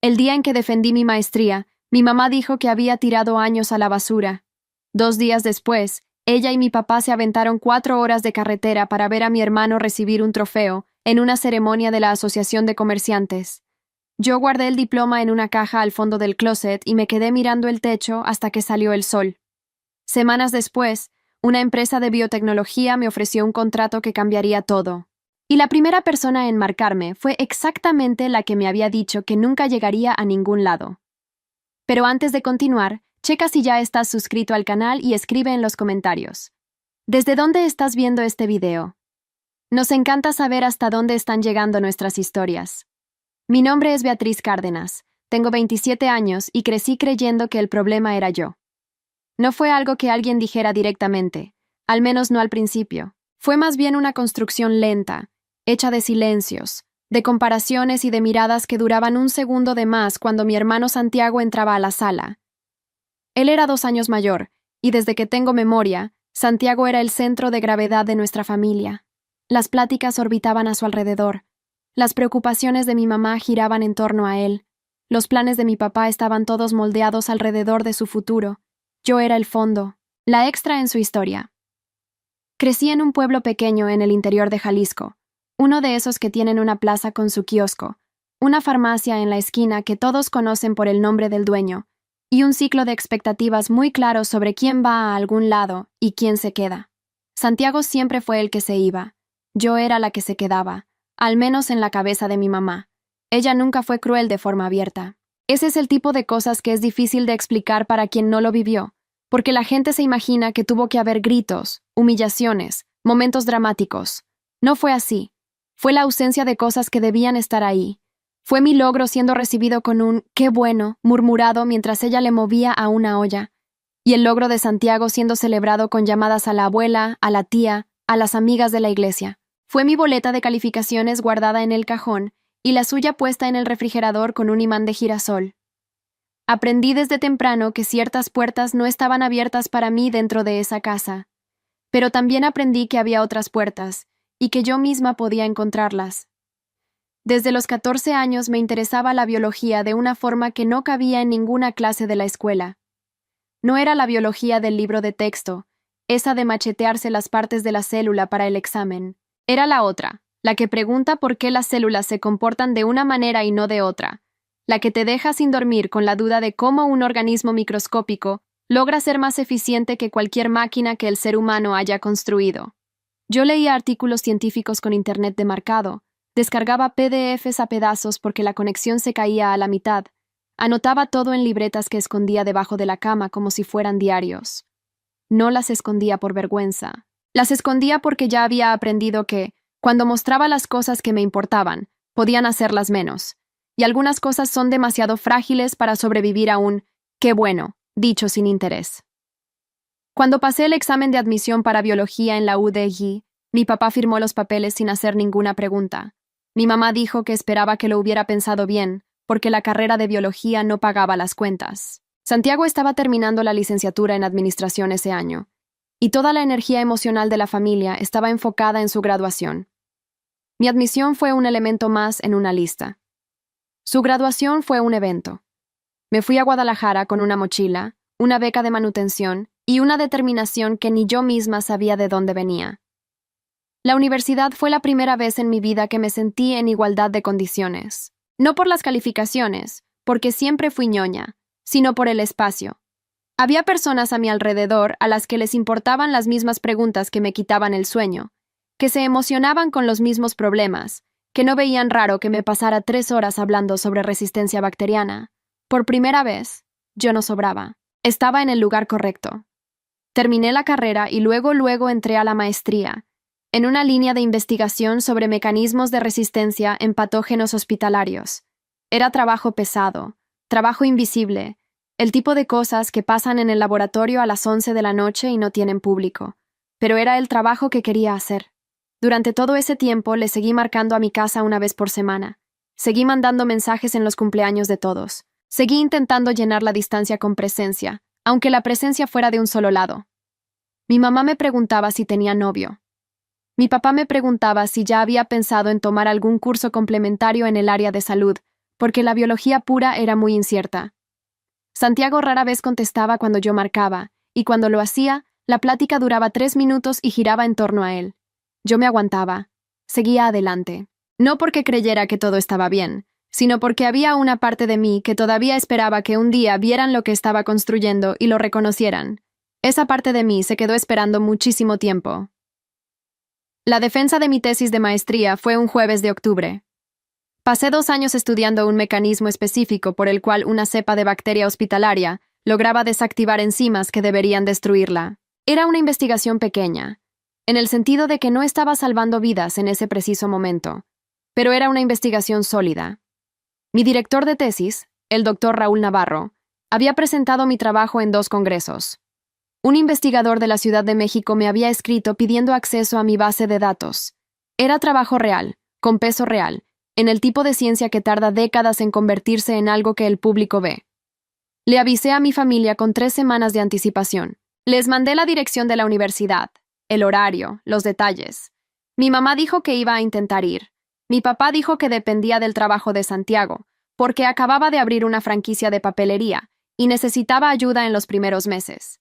El día en que defendí mi maestría, mi mamá dijo que había tirado años a la basura. 2 días después, ella y mi papá se aventaron 4 horas de carretera para ver a mi hermano recibir un trofeo en una ceremonia de la Asociación de Comerciantes. Yo guardé el diploma en una caja al fondo del closet y me quedé mirando el techo hasta que salió el sol. Semanas después, una empresa de biotecnología me ofreció un contrato que cambiaría todo. Y la primera persona en marcarme fue exactamente la que me había dicho que nunca llegaría a ningún lado. Pero antes de continuar, checa si ya estás suscrito al canal y escribe en los comentarios. ¿Desde dónde estás viendo este video? Nos encanta saber hasta dónde están llegando nuestras historias. Mi nombre es Beatriz Cárdenas, tengo 27 años y crecí creyendo que el problema era yo. No fue algo que alguien dijera directamente, al menos no al principio. Fue más bien una construcción lenta, hecha de silencios, de comparaciones y de miradas que duraban un segundo de más cuando mi hermano Santiago entraba a la sala. Él era 2 años mayor, y desde que tengo memoria, Santiago era el centro de gravedad de nuestra familia. Las pláticas orbitaban a su alrededor. Las preocupaciones de mi mamá giraban en torno a él. Los planes de mi papá estaban todos moldeados alrededor de su futuro. Yo era el fondo, la extra en su historia. Crecí en un pueblo pequeño en el interior de Jalisco, uno de esos que tienen una plaza con su kiosco, una farmacia en la esquina que todos conocen por el nombre del dueño, y un ciclo de expectativas muy claros sobre quién va a algún lado y quién se queda. Santiago siempre fue el que se iba. Yo era la que se quedaba, al menos en la cabeza de mi mamá. Ella nunca fue cruel de forma abierta. Ese es el tipo de cosas que es difícil de explicar para quien no lo vivió, porque la gente se imagina que tuvo que haber gritos, humillaciones, momentos dramáticos. No fue así. Fue la ausencia de cosas que debían estar ahí. Fue mi logro siendo recibido con un «qué bueno» murmurado mientras ella le movía a una olla, y el logro de Santiago siendo celebrado con llamadas a la abuela, a la tía, a las amigas de la iglesia. Fue mi boleta de calificaciones guardada en el cajón y la suya puesta en el refrigerador con un imán de girasol. Aprendí desde temprano que ciertas puertas no estaban abiertas para mí dentro de esa casa, pero también aprendí que había otras puertas y que yo misma podía encontrarlas. Desde los 14 años me interesaba la biología de una forma que no cabía en ninguna clase de la escuela. No era la biología del libro de texto, esa de machetearse las partes de la célula para el examen. Era la otra, la que pregunta por qué las células se comportan de una manera y no de otra, la que te deja sin dormir con la duda de cómo un organismo microscópico logra ser más eficiente que cualquier máquina que el ser humano haya construido. Yo leía artículos científicos con internet demarcado, descargaba PDFs a pedazos porque la conexión se caía a la mitad, anotaba todo en libretas que escondía debajo de la cama como si fueran diarios. No las escondía por vergüenza. Las escondía porque ya había aprendido que, cuando mostraba las cosas que me importaban, podían hacerlas menos, y algunas cosas son demasiado frágiles para sobrevivir a un «qué bueno» dicho sin interés. Cuando pasé el examen de admisión para biología en la UDG, mi papá firmó los papeles sin hacer ninguna pregunta. Mi mamá dijo que esperaba que lo hubiera pensado bien, porque la carrera de biología no pagaba las cuentas. Santiago estaba terminando la licenciatura en administración ese año, y toda la energía emocional de la familia estaba enfocada en su graduación. Mi admisión fue un elemento más en una lista. Su graduación fue un evento. Me fui a Guadalajara con una mochila, una beca de manutención y una determinación que ni yo misma sabía de dónde venía. La universidad fue la primera vez en mi vida que me sentí en igualdad de condiciones. No por las calificaciones, porque siempre fui ñoña, sino por el espacio. Había personas a mi alrededor a las que les importaban las mismas preguntas que me quitaban el sueño, que se emocionaban con los mismos problemas, que no veían raro que me pasara 3 horas hablando sobre resistencia bacteriana. Por primera vez, yo no sobraba. Estaba en el lugar correcto. Terminé la carrera y luego entré a la maestría, en una línea de investigación sobre mecanismos de resistencia en patógenos hospitalarios. Era trabajo pesado, trabajo invisible, el tipo de cosas que pasan en el laboratorio a las 11 de la noche y no tienen público. Pero era el trabajo que quería hacer. Durante todo ese tiempo le seguí marcando a mi casa una vez por semana. Seguí mandando mensajes en los cumpleaños de todos. Seguí intentando llenar la distancia con presencia, aunque la presencia fuera de un solo lado. Mi mamá me preguntaba si tenía novio. Mi papá me preguntaba si ya había pensado en tomar algún curso complementario en el área de salud, porque la biología pura era muy incierta. Santiago rara vez contestaba cuando yo marcaba, y cuando lo hacía, la plática duraba 3 minutos y giraba en torno a él. Yo me aguantaba. Seguía adelante. No porque creyera que todo estaba bien, sino porque había una parte de mí que todavía esperaba que un día vieran lo que estaba construyendo y lo reconocieran. Esa parte de mí se quedó esperando muchísimo tiempo. La defensa de mi tesis de maestría fue un jueves de octubre. Pasé 2 años estudiando un mecanismo específico por el cual una cepa de bacteria hospitalaria lograba desactivar enzimas que deberían destruirla. Era una investigación pequeña, en el sentido de que no estaba salvando vidas en ese preciso momento, pero era una investigación sólida. Mi director de tesis, el doctor Raúl Navarro, había presentado mi trabajo en 2 congresos. Un investigador de la Ciudad de México me había escrito pidiendo acceso a mi base de datos. Era trabajo real, con peso real, en el tipo de ciencia que tarda décadas en convertirse en algo que el público ve. Le avisé a mi familia con 3 semanas de anticipación. Les mandé la dirección de la universidad, el horario, los detalles. Mi mamá dijo que iba a intentar ir. Mi papá dijo que dependía del trabajo de Santiago, porque acababa de abrir una franquicia de papelería y necesitaba ayuda en los primeros meses.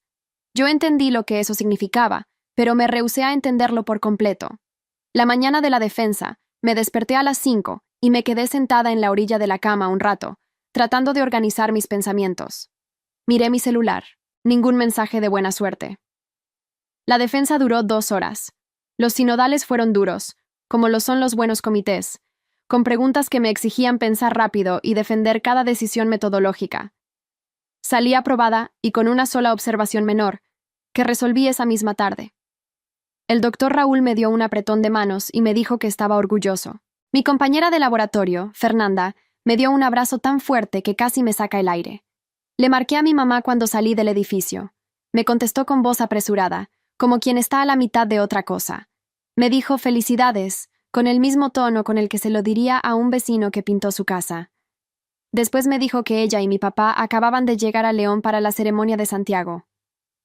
Yo entendí lo que eso significaba, pero me rehusé a entenderlo por completo. La mañana de la defensa, me desperté a las 5 y me quedé sentada en la orilla de la cama un rato, tratando de organizar mis pensamientos. Miré mi celular. Ningún mensaje de buena suerte. La defensa duró 2 horas. Los sinodales fueron duros, como lo son los buenos comités, con preguntas que me exigían pensar rápido y defender cada decisión metodológica. Salí aprobada y con una sola observación menor, que resolví esa misma tarde. El doctor Raúl me dio un apretón de manos y me dijo que estaba orgulloso. Mi compañera de laboratorio, Fernanda, me dio un abrazo tan fuerte que casi me saca el aire. Le marqué a mi mamá cuando salí del edificio. Me contestó con voz apresurada, como quien está a la mitad de otra cosa. Me dijo felicidades, con el mismo tono con el que se lo diría a un vecino que pintó su casa. Después me dijo que ella y mi papá acababan de llegar a León para la ceremonia de Santiago.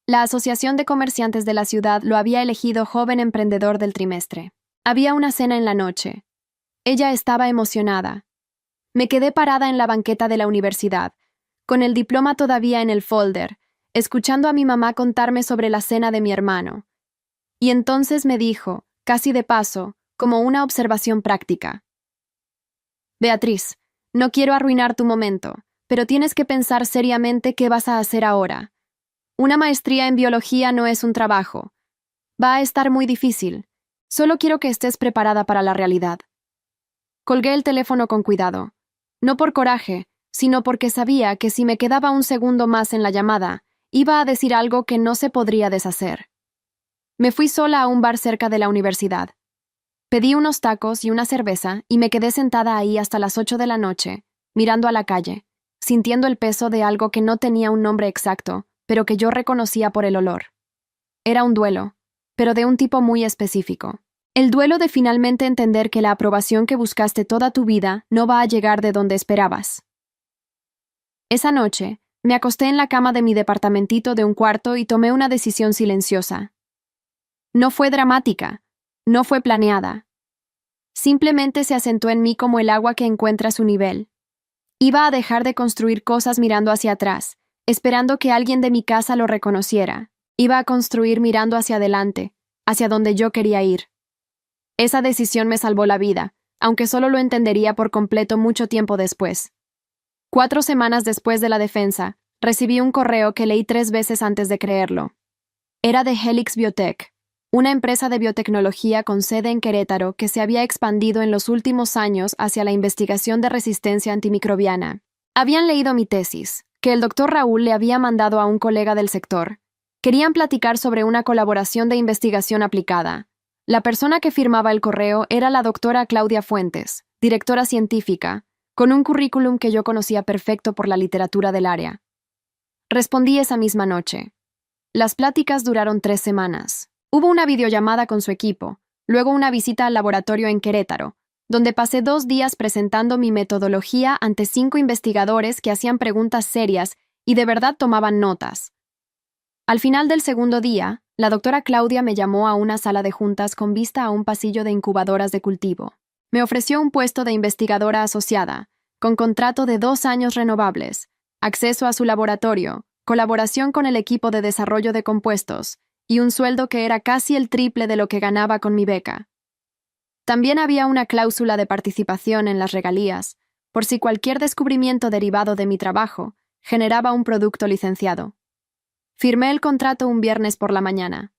La Asociación de Comerciantes de la ciudad lo había elegido joven emprendedor del trimestre. Había una cena en la noche. Ella estaba emocionada. Me quedé parada en la banqueta de la universidad, con el diploma todavía en el folder, escuchando a mi mamá contarme sobre la cena de mi hermano. Y entonces me dijo, casi de paso, como una observación práctica: Beatriz, no quiero arruinar tu momento, pero tienes que pensar seriamente qué vas a hacer ahora. Una maestría en biología no es un trabajo. Va a estar muy difícil. Solo quiero que estés preparada para la realidad. Colgué el teléfono con cuidado. No por coraje, sino porque sabía que si me quedaba un segundo más en la llamada, iba a decir algo que no se podría deshacer. Me fui sola a un bar cerca de la universidad. Pedí unos tacos y una cerveza y me quedé sentada ahí hasta las 8 de la noche, mirando a la calle, sintiendo el peso de algo que no tenía un nombre exacto, pero que yo reconocía por el olor. Era un duelo, pero de un tipo muy específico. El duelo de finalmente entender que la aprobación que buscaste toda tu vida no va a llegar de donde esperabas. Esa noche, me acosté en la cama de mi departamentito de un cuarto y tomé una decisión silenciosa. No fue dramática, no fue planeada. Simplemente se asentó en mí como el agua que encuentra su nivel. Iba a dejar de construir cosas mirando hacia atrás, esperando que alguien de mi casa lo reconociera. Iba a construir mirando hacia adelante, hacia donde yo quería ir. Esa decisión me salvó la vida, aunque solo lo entendería por completo mucho tiempo después. 4 semanas después de la defensa, recibí un correo que leí 3 veces antes de creerlo. Era de Helix Biotech, una empresa de biotecnología con sede en Querétaro que se había expandido en los últimos años hacia la investigación de resistencia antimicrobiana. Habían leído mi tesis, que el doctor Raúl le había mandado a un colega del sector. Querían platicar sobre una colaboración de investigación aplicada. La persona que firmaba el correo era la doctora Claudia Fuentes, directora científica, con un currículum que yo conocía perfecto por la literatura del área. Respondí esa misma noche. Las pláticas duraron 3 semanas. Hubo una videollamada con su equipo, luego una visita al laboratorio en Querétaro, donde pasé 2 días presentando mi metodología ante 5 investigadores que hacían preguntas serias y de verdad tomaban notas. Al final del segundo día, la doctora Claudia me llamó a una sala de juntas con vista a un pasillo de incubadoras de cultivo. Me ofreció un puesto de investigadora asociada, con contrato de 2 años renovables, acceso a su laboratorio, colaboración con el equipo de desarrollo de compuestos y un sueldo que era casi el triple de lo que ganaba con mi beca. También había una cláusula de participación en las regalías, por si cualquier descubrimiento derivado de mi trabajo generaba un producto licenciado. Firmé el contrato un viernes por la mañana.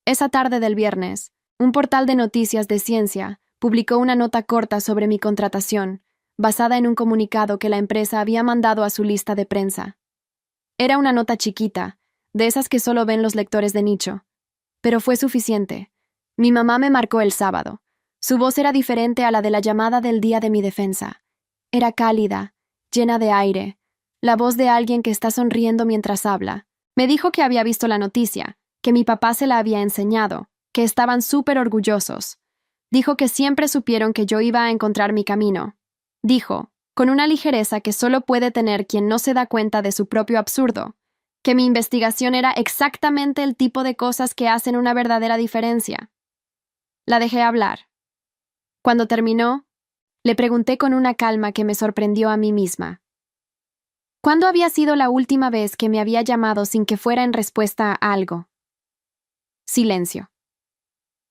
Esa tarde del viernes, un portal de noticias de ciencia publicó una nota corta sobre mi contratación, basada en un comunicado que la empresa había mandado a su lista de prensa. Era una nota chiquita, de esas que solo ven los lectores de nicho. Pero fue suficiente. Mi mamá me marcó el sábado. Su voz era diferente a la de la llamada del día de mi defensa. Era cálida, llena de aire, la voz de alguien que está sonriendo mientras habla. Me dijo que había visto la noticia, que mi papá se la había enseñado, que estaban súper orgullosos. Dijo que siempre supieron que yo iba a encontrar mi camino. Dijo, con una ligereza que solo puede tener quien no se da cuenta de su propio absurdo, que mi investigación era exactamente el tipo de cosas que hacen una verdadera diferencia. La dejé hablar. Cuando terminó, le pregunté con una calma que me sorprendió a mí misma. ¿Cuándo había sido la última vez que me había llamado sin que fuera en respuesta a algo? Silencio.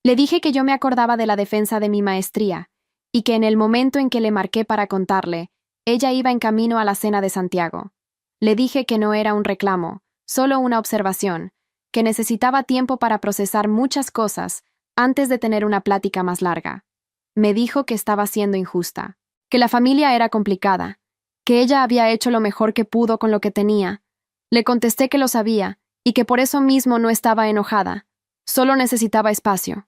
Le dije que yo me acordaba de la defensa de mi maestría y que en el momento en que le marqué para contarle, ella iba en camino a la cena de Santiago. Le dije que no era un reclamo, solo una observación, que necesitaba tiempo para procesar muchas cosas antes de tener una plática más larga. Me dijo que estaba siendo injusta, que la familia era complicada, que ella había hecho lo mejor que pudo con lo que tenía. Le contesté que lo sabía y que por eso mismo no estaba enojada, solo necesitaba espacio.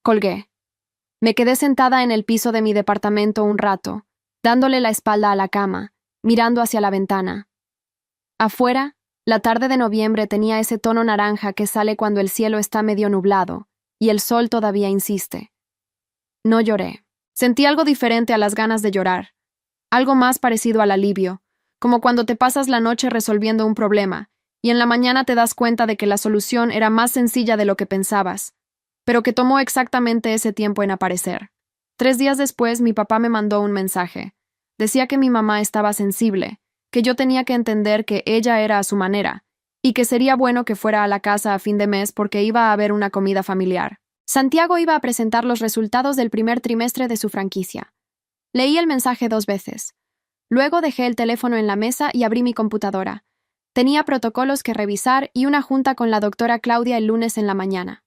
Colgué. Me quedé sentada en el piso de mi departamento un rato, dándole la espalda a la cama, mirando hacia la ventana. Afuera, la tarde de noviembre tenía ese tono naranja que sale cuando el cielo está medio nublado y el sol todavía insiste. No lloré. Sentí algo diferente a las ganas de llorar, algo más parecido al alivio, como cuando te pasas la noche resolviendo un problema y en la mañana te das cuenta de que la solución era más sencilla de lo que pensabas, pero que tomó exactamente ese tiempo en aparecer. 3 días después, mi papá me mandó un mensaje. Decía que mi mamá estaba sensible, que yo tenía que entender que ella era a su manera, y que sería bueno que fuera a la casa a fin de mes porque iba a haber una comida familiar. Santiago iba a presentar los resultados del primer trimestre de su franquicia. Leí el mensaje 2 veces. Luego dejé el teléfono en la mesa y abrí mi computadora. Tenía protocolos que revisar y una junta con la doctora Claudia el lunes en la mañana.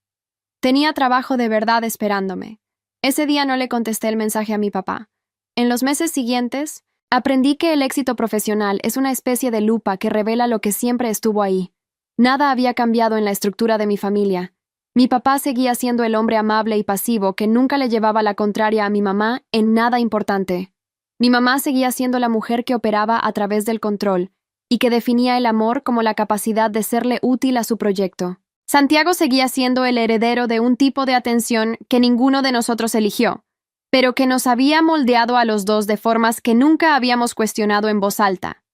Tenía trabajo de verdad esperándome. Ese día no le contesté el mensaje a mi papá. En los meses siguientes, aprendí que el éxito profesional es una especie de lupa que revela lo que siempre estuvo ahí. Nada había cambiado en la estructura de mi familia. Mi papá seguía siendo el hombre amable y pasivo que nunca le llevaba la contraria a mi mamá en nada importante. Mi mamá seguía siendo la mujer que operaba a través del control y que definía el amor como la capacidad de serle útil a su proyecto. Santiago seguía siendo el heredero de un tipo de atención que ninguno de nosotros eligió, pero que nos había moldeado a los dos de formas que nunca habíamos cuestionado en voz alta.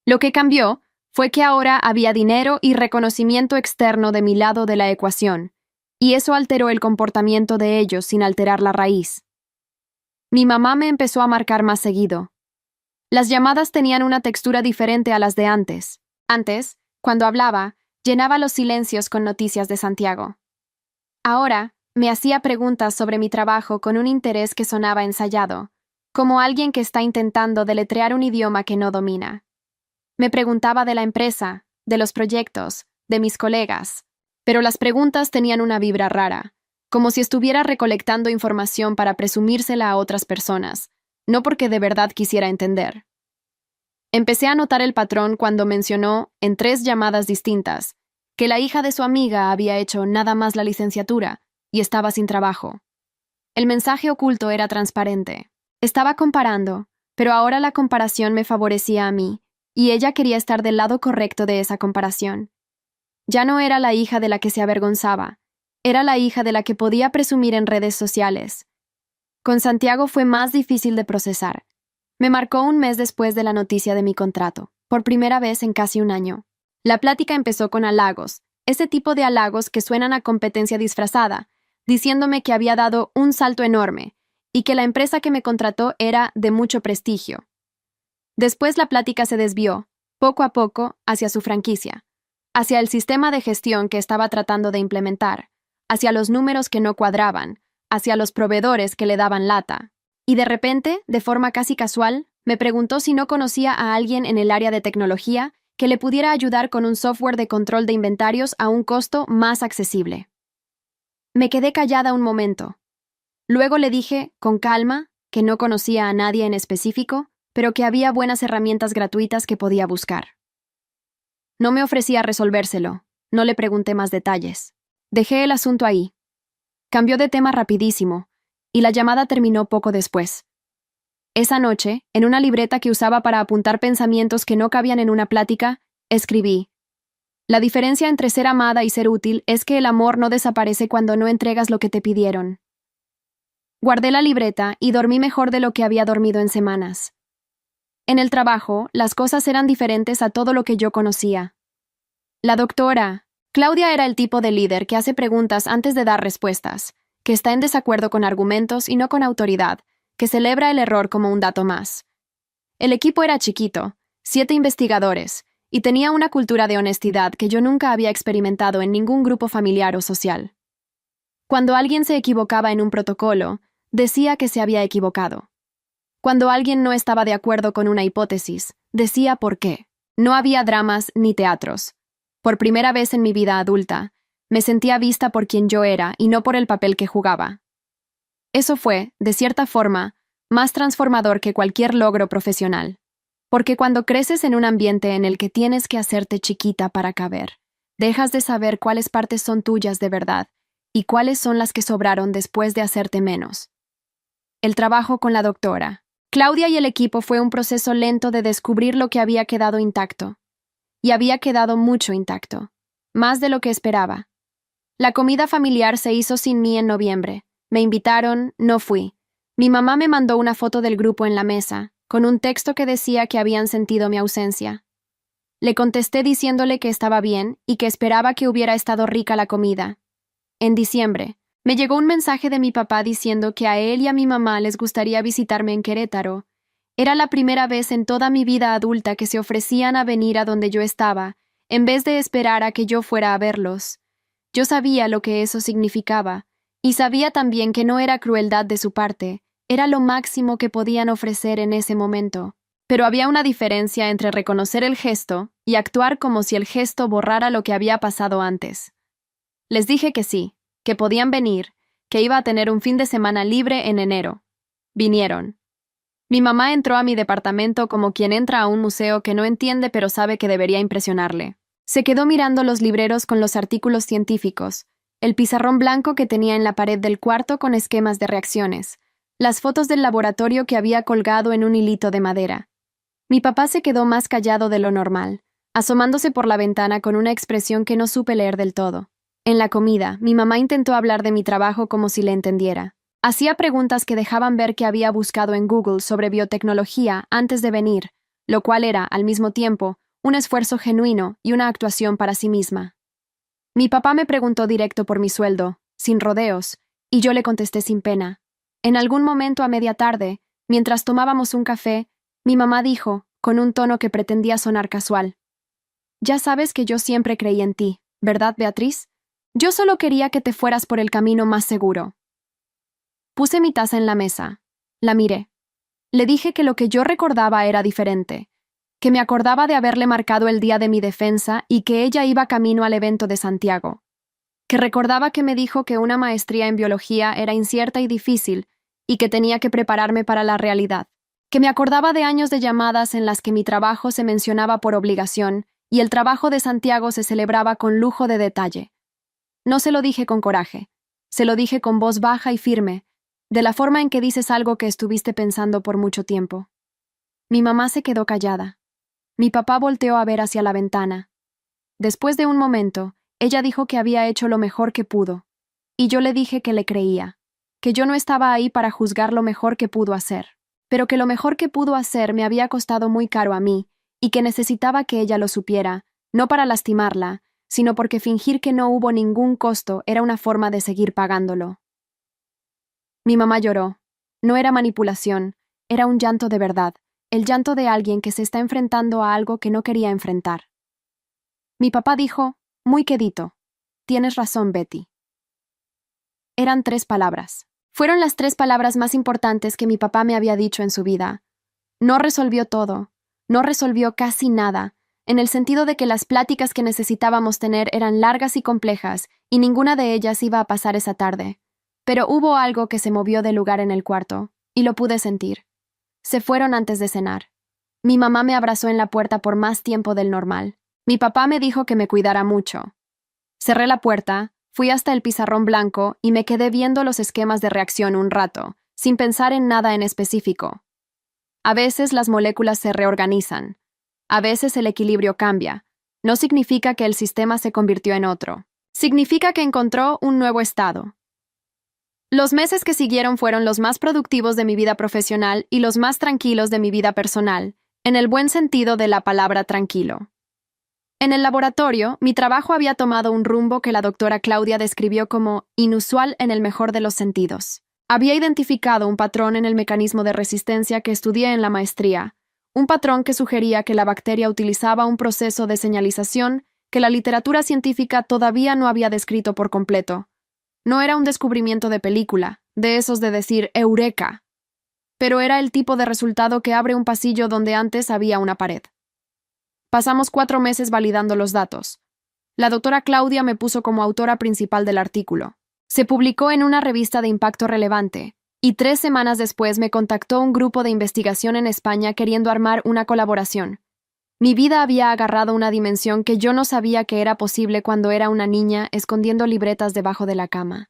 Lo que cambió fue que ahora había dinero y reconocimiento externo de mi lado de la ecuación, y eso alteró el comportamiento de ellos sin alterar la raíz. Mi mamá me empezó a marcar más seguido. Las llamadas tenían una textura diferente a las de antes. Antes, cuando hablaba, llenaba los silencios con noticias de Santiago. Ahora, me hacía preguntas sobre mi trabajo con un interés que sonaba ensayado, como alguien que está intentando deletrear un idioma que no domina. Me preguntaba de la empresa, de los proyectos, de mis colegas, pero las preguntas tenían una vibra rara, como si estuviera recolectando información para presumírsela a otras personas, no porque de verdad quisiera entender. Empecé a notar el patrón cuando mencionó, en 3 llamadas distintas, que la hija de su amiga había hecho nada más la licenciatura y estaba sin trabajo. El mensaje oculto era transparente. Estaba comparando, pero ahora la comparación me favorecía a mí, y ella quería estar del lado correcto de esa comparación. Ya no era la hija de la que se avergonzaba, era la hija de la que podía presumir en redes sociales. Con Santiago fue más difícil de procesar. Me marcó un mes después de la noticia de mi contrato, por primera vez en casi un año. La plática empezó con halagos, ese tipo de halagos que suenan a competencia disfrazada, diciéndome que había dado un salto enorme y que la empresa que me contrató era de mucho prestigio. Después la plática se desvió, poco a poco, hacia su franquicia, hacia el sistema de gestión que estaba tratando de implementar, hacia los números que no cuadraban, hacia los proveedores que le daban lata. Y de repente, de forma casi casual, me preguntó si no conocía a alguien en el área de tecnología que le pudiera ayudar con un software de control de inventarios a un costo más accesible. Me quedé callada un momento. Luego le dije, con calma, que no conocía a nadie en específico, pero que había buenas herramientas gratuitas que podía buscar. No me ofrecí a resolvérselo, no le pregunté más detalles. Dejé el asunto ahí. Cambió de tema rapidísimo, y la llamada terminó poco después. Esa noche, en una libreta que usaba para apuntar pensamientos que no cabían en una plática, escribí: la diferencia entre ser amada y ser útil es que el amor no desaparece cuando no entregas lo que te pidieron. Guardé la libreta y dormí mejor de lo que había dormido en semanas. En el trabajo, las cosas eran diferentes a todo lo que yo conocía. La doctora Claudia era el tipo de líder que hace preguntas antes de dar respuestas, que está en desacuerdo con argumentos y no con autoridad, que celebra el error como un dato más. El equipo era chiquito, 7 investigadores, y tenía una cultura de honestidad que yo nunca había experimentado en ningún grupo familiar o social. Cuando alguien se equivocaba en un protocolo, decía que se había equivocado. Cuando alguien no estaba de acuerdo con una hipótesis, decía por qué. No había dramas ni teatros. Por primera vez en mi vida adulta, me sentía vista por quien yo era y no por el papel que jugaba. Eso fue, de cierta forma, más transformador que cualquier logro profesional. Porque cuando creces en un ambiente en el que tienes que hacerte chiquita para caber, dejas de saber cuáles partes son tuyas de verdad y cuáles son las que sobraron después de hacerte menos. El trabajo con la doctora Claudia y el equipo fue un proceso lento de descubrir lo que había quedado intacto. Y había quedado mucho intacto, más de lo que esperaba. La comida familiar se hizo sin mí en noviembre. Me invitaron, no fui. Mi mamá me mandó una foto del grupo en la mesa, con un texto que decía que habían sentido mi ausencia. Le contesté diciéndole que estaba bien y que esperaba que hubiera estado rica la comida. En diciembre, me llegó un mensaje de mi papá diciendo que a él y a mi mamá les gustaría visitarme en Querétaro. Era la primera vez en toda mi vida adulta que se ofrecían a venir a donde yo estaba, en vez de esperar a que yo fuera a verlos. Yo sabía lo que eso significaba, y sabía también que no era crueldad de su parte, era lo máximo que podían ofrecer en ese momento. Pero había una diferencia entre reconocer el gesto y actuar como si el gesto borrara lo que había pasado antes. Les dije que sí, que podían venir, que iba a tener un fin de semana libre en enero. Vinieron. Mi mamá entró a mi departamento como quien entra a un museo que no entiende pero sabe que debería impresionarle. Se quedó mirando los libreros con los artículos científicos, el pizarrón blanco que tenía en la pared del cuarto con esquemas de reacciones, las fotos del laboratorio que había colgado en un hilito de madera. Mi papá se quedó más callado de lo normal, asomándose por la ventana con una expresión que no supe leer del todo. En la comida, mi mamá intentó hablar de mi trabajo como si le entendiera. Hacía preguntas que dejaban ver que había buscado en Google sobre biotecnología antes de venir, lo cual era, al mismo tiempo, un esfuerzo genuino y una actuación para sí misma. Mi papá me preguntó directo por mi sueldo, sin rodeos, y yo le contesté sin pena. En algún momento a media tarde, mientras tomábamos un café, mi mamá dijo, con un tono que pretendía sonar casual: «Ya sabes que yo siempre creí en ti, ¿verdad, Beatriz? Yo solo quería que te fueras por el camino más seguro». Puse mi taza en la mesa. La miré. Le dije que lo que yo recordaba era diferente, que me acordaba de haberle marcado el día de mi defensa y que ella iba camino al evento de Santiago, que recordaba que me dijo que una maestría en biología era incierta y difícil y que tenía que prepararme para la realidad, que me acordaba de años de llamadas en las que mi trabajo se mencionaba por obligación y el trabajo de Santiago se celebraba con lujo de detalle. No se lo dije con coraje, se lo dije con voz baja y firme, de la forma en que dices algo que estuviste pensando por mucho tiempo. Mi mamá se quedó callada. Mi papá volteó a ver hacia la ventana. Después de un momento, ella dijo que había hecho lo mejor que pudo, y yo le dije que le creía, que yo no estaba ahí para juzgar lo mejor que pudo hacer, pero que lo mejor que pudo hacer me había costado muy caro a mí, y que necesitaba que ella lo supiera, no para lastimarla, sino porque fingir que no hubo ningún costo era una forma de seguir pagándolo. Mi mamá lloró. No era manipulación, era un llanto de verdad, el llanto de alguien que se está enfrentando a algo que no quería enfrentar. Mi papá dijo, muy quedito. Tienes razón, Betty. Eran 3 palabras. Fueron las 3 palabras más importantes que mi papá me había dicho en su vida. No resolvió todo, no resolvió casi nada, en el sentido de que las pláticas que necesitábamos tener eran largas y complejas, y ninguna de ellas iba a pasar esa tarde. Pero hubo algo que se movió del lugar en el cuarto, y lo pude sentir. Se fueron antes de cenar. Mi mamá me abrazó en la puerta por más tiempo del normal. Mi papá me dijo que me cuidara mucho. Cerré la puerta, fui hasta el pizarrón blanco y me quedé viendo los esquemas de reacción un rato, sin pensar en nada en específico. A veces las moléculas se reorganizan. A veces el equilibrio cambia. No significa que el sistema se convirtió en otro. Significa que encontró un nuevo estado. Los meses que siguieron fueron los más productivos de mi vida profesional y los más tranquilos de mi vida personal, en el buen sentido de la palabra tranquilo. En el laboratorio, mi trabajo había tomado un rumbo que la doctora Claudia describió como inusual en el mejor de los sentidos. Había identificado un patrón en el mecanismo de resistencia que estudié en la maestría, un patrón que sugería que la bacteria utilizaba un proceso de señalización que la literatura científica todavía no había descrito por completo. No era un descubrimiento de película, de esos de decir ¡Eureka! Pero era el tipo de resultado que abre un pasillo donde antes había una pared. Pasamos 4 meses validando los datos. La doctora Claudia me puso como autora principal del artículo. Se publicó en una revista de impacto relevante, y 3 semanas después me contactó un grupo de investigación en España queriendo armar una colaboración. Mi vida había agarrado una dimensión que yo no sabía que era posible cuando era una niña escondiendo libretas debajo de la cama.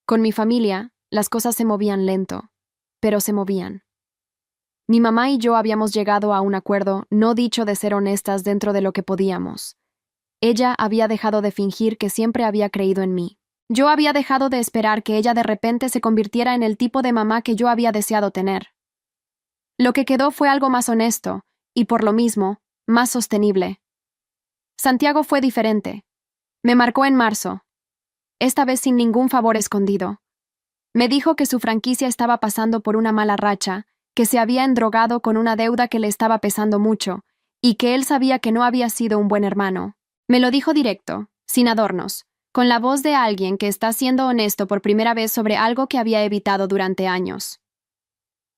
Con mi familia, las cosas se movían lento, pero se movían. Mi mamá y yo habíamos llegado a un acuerdo no dicho de ser honestas dentro de lo que podíamos. Ella había dejado de fingir que siempre había creído en mí. Yo había dejado de esperar que ella de repente se convirtiera en el tipo de mamá que yo había deseado tener. Lo que quedó fue algo más honesto, y por lo mismo, más sostenible. Santiago fue diferente. Me marcó en marzo, esta vez sin ningún favor escondido. Me dijo que su franquicia estaba pasando por una mala racha, que se había endrogado con una deuda que le estaba pesando mucho, y que él sabía que no había sido un buen hermano. Me lo dijo directo, sin adornos, con la voz de alguien que está siendo honesto por primera vez sobre algo que había evitado durante años.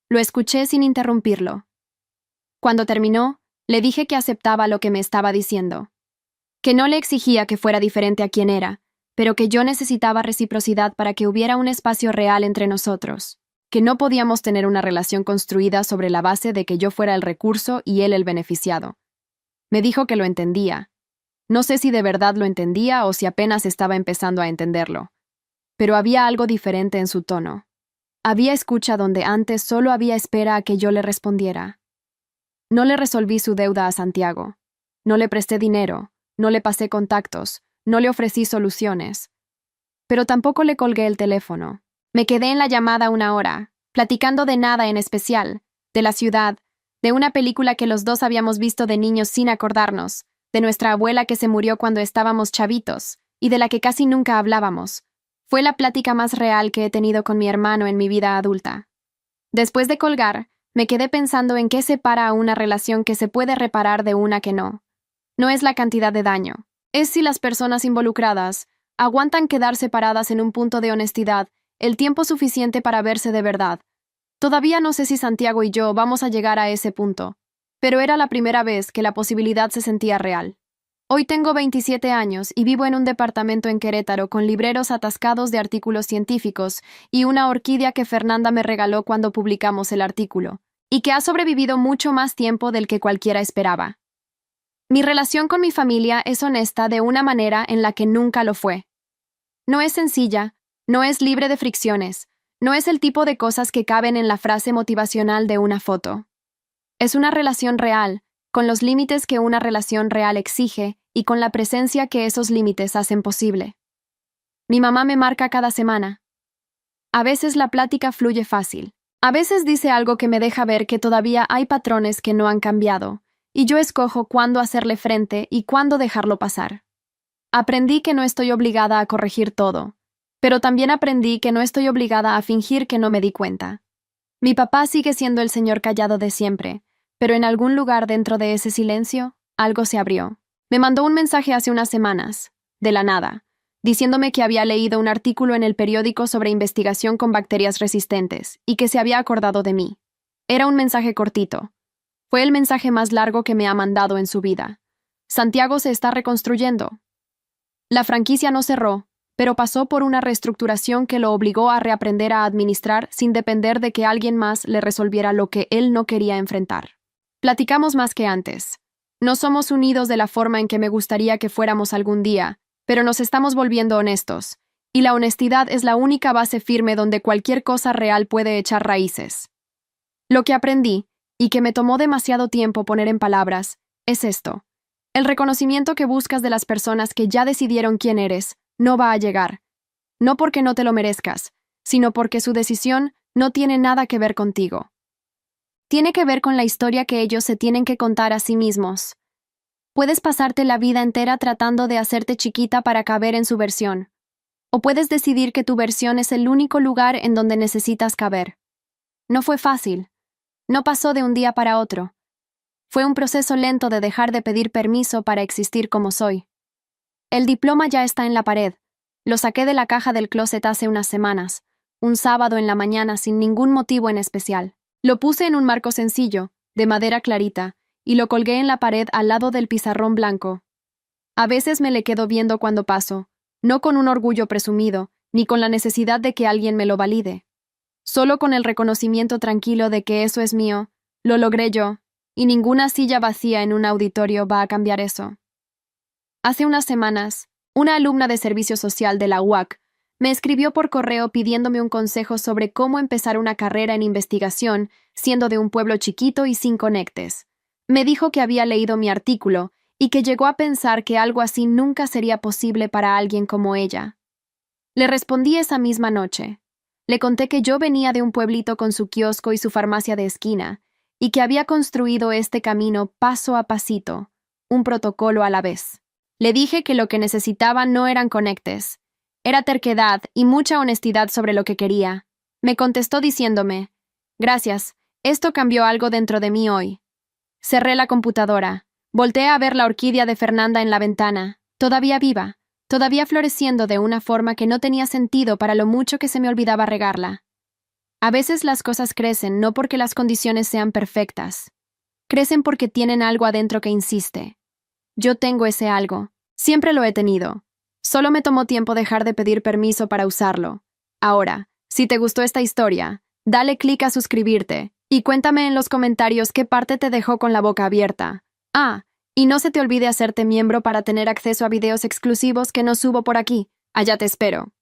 Lo escuché sin interrumpirlo. Cuando terminó, le dije que aceptaba lo que me estaba diciendo, que no le exigía que fuera diferente a quien era, pero que yo necesitaba reciprocidad para que hubiera un espacio real entre nosotros, que no podíamos tener una relación construida sobre la base de que yo fuera el recurso y él el beneficiado. Me dijo que lo entendía. No sé si de verdad lo entendía o si apenas estaba empezando a entenderlo, pero había algo diferente en su tono. Había escucha donde antes solo había espera a que yo le respondiera. No le resolví su deuda a Santiago. No le presté dinero, no le pasé contactos, no le ofrecí soluciones. Pero tampoco le colgué el teléfono. Me quedé en la llamada 1 hora, platicando de nada en especial, de la ciudad, de una película que los dos habíamos visto de niños sin acordarnos, de nuestra abuela que se murió cuando estábamos chavitos, y de la que casi nunca hablábamos. Fue la plática más real que he tenido con mi hermano en mi vida adulta. Después de colgar, me quedé pensando en qué separa a una relación que se puede reparar de una que no. No es la cantidad de daño, es si las personas involucradas aguantan quedar separadas en un punto de honestidad el tiempo suficiente para verse de verdad. Todavía no sé si Santiago y yo vamos a llegar a ese punto, pero era la primera vez que la posibilidad se sentía real. Hoy tengo 27 años y vivo en un departamento en Querétaro con libreros atascados de artículos científicos y una orquídea que Fernanda me regaló cuando publicamos el artículo, y que ha sobrevivido mucho más tiempo del que cualquiera esperaba. Mi relación con mi familia es honesta de una manera en la que nunca lo fue. No es sencilla, no es libre de fricciones, no es el tipo de cosas que caben en la frase motivacional de una foto. Es una relación real, con los límites que una relación real exige y con la presencia que esos límites hacen posible. Mi mamá me marca cada semana. A veces la plática fluye fácil. A veces dice algo que me deja ver que todavía hay patrones que no han cambiado, y yo escojo cuándo hacerle frente y cuándo dejarlo pasar. Aprendí que no estoy obligada a corregir todo, pero también aprendí que no estoy obligada a fingir que no me di cuenta. Mi papá sigue siendo el señor callado de siempre, pero en algún lugar dentro de ese silencio, algo se abrió. Me mandó un mensaje hace unas semanas, de la nada, diciéndome que había leído un artículo en el periódico sobre investigación con bacterias resistentes y que se había acordado de mí. Era un mensaje cortito. Fue el mensaje más largo que me ha mandado en su vida. Santiago se está reconstruyendo. La franquicia no cerró, pero pasó por una reestructuración que lo obligó a reaprender a administrar sin depender de que alguien más le resolviera lo que él no quería enfrentar. Platicamos más que antes. No somos unidos de la forma en que me gustaría que fuéramos algún día, pero nos estamos volviendo honestos, y la honestidad es la única base firme donde cualquier cosa real puede echar raíces. Lo que aprendí, y que me tomó demasiado tiempo poner en palabras, es esto. El reconocimiento que buscas de las personas que ya decidieron quién eres no va a llegar. No porque no te lo merezcas, sino porque su decisión no tiene nada que ver contigo. Tiene que ver con la historia que ellos se tienen que contar a sí mismos. Puedes pasarte la vida entera tratando de hacerte chiquita para caber en su versión. O puedes decidir que tu versión es el único lugar en donde necesitas caber. No fue fácil. No pasó de un día para otro. Fue un proceso lento de dejar de pedir permiso para existir como soy. El diploma ya está en la pared. Lo saqué de la caja del closet hace unas semanas, un sábado en la mañana sin ningún motivo en especial. Lo puse en un marco sencillo, de madera clarita, y lo colgué en la pared al lado del pizarrón blanco. A veces me le quedo viendo cuando paso, no con un orgullo presumido, ni con la necesidad de que alguien me lo valide. Solo con el reconocimiento tranquilo de que eso es mío, lo logré yo, y ninguna silla vacía en un auditorio va a cambiar eso. Hace unas semanas, una alumna de servicio social de la UAC me escribió por correo pidiéndome un consejo sobre cómo empezar una carrera en investigación siendo de un pueblo chiquito y sin conectes. Me dijo que había leído mi artículo y que llegó a pensar que algo así nunca sería posible para alguien como ella. Le respondí esa misma noche. Le conté que yo venía de un pueblito con su kiosco y su farmacia de esquina, y que había construido este camino paso a pasito, un protocolo a la vez. Le dije que lo que necesitaba no eran conectes, era terquedad y mucha honestidad sobre lo que quería. Me contestó diciéndome, «Gracias, esto cambió algo dentro de mí hoy». Cerré la computadora, volteé a ver la orquídea de Fernanda en la ventana, todavía viva, todavía floreciendo de una forma que no tenía sentido para lo mucho que se me olvidaba regarla. A veces las cosas crecen no porque las condiciones sean perfectas. Crecen porque tienen algo adentro que insiste. Yo tengo ese algo. Siempre lo he tenido. Solo me tomó tiempo dejar de pedir permiso para usarlo. Ahora, si te gustó esta historia, dale clic a suscribirte y cuéntame en los comentarios qué parte te dejó con la boca abierta. Y no se te olvide hacerte miembro para tener acceso a videos exclusivos que no subo por aquí. Allá te espero.